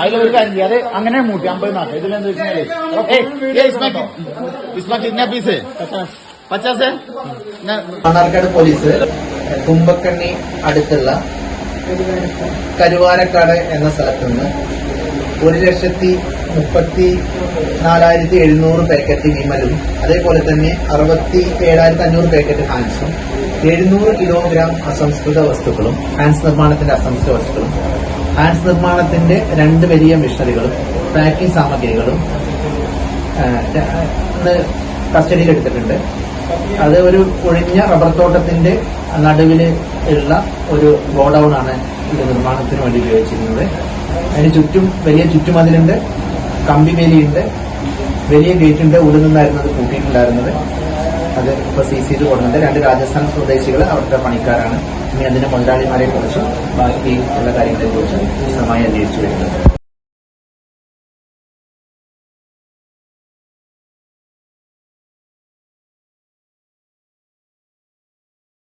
അതിലൊരു കാര്യം അത് അങ്ങനെ മൂട്ടി 50 നാട്ടെ ഇതിലെന്താ വെച്ചാല് പീസ് 50 മണ്ണാർക്കാട് പോലീസ് കുമ്പക്കണ്ണി അടുത്തുള്ള കരുവാരക്കാട് എന്ന സ്ഥലത്ത് നിന്ന് 1,34,700 പാക്കറ്റ് വിമലും അതേപോലെ തന്നെ 67,500 പാക്കറ്റ് ഹാൻസും 700 കിലോഗ്രാം അസംസ്കൃത വസ്തുക്കളും ഹാൻസ് നിർമ്മാണത്തിന്റെ അസംസ്കൃത വസ്തുക്കളും ഹാൻസ് നിർമ്മാണത്തിന്റെ 2 വലിയ മിഷനറികളും പാക്കിംഗ് സാമഗ്രികളും കസ്റ്റഡിയിൽ എടുത്തിട്ടുണ്ട്. അത് ഒരു ഒഴിഞ്ഞ റബ്ബർ തോട്ടത്തിന്റെ നടുവില് ഉള്ള ഒരു ഗോഡൌൺ ആണ് ഇത് നിർമ്മാണത്തിന് വേണ്ടി ഉപയോഗിച്ചിരുന്നത്. അതിന് ചുറ്റും വലിയ ചുറ്റുമതിലുണ്ട്, കമ്പിവേലിയുണ്ട്, വലിയ ഗേറ്റുണ്ട്. ഉള്ളിൽ നിന്നായിരുന്നു അത് കൂട്ടിയിട്ടുണ്ടായിരുന്നത്. അത് ഇപ്പൊ സീസ് ചെയ്ത് കൊടുക്കുന്നത് 2 രാജസ്ഥാൻ സ്വദേശികൾ അവരുടെ പണിക്കാരാണ്. ഇനി അതിന്റെ മുതലാളിമാരെ കുറിച്ചും ബാക്കി ഉള്ള കാര്യങ്ങളെ കുറിച്ചും വിശദമായി അന്വേഷിച്ചു വരുന്നത്.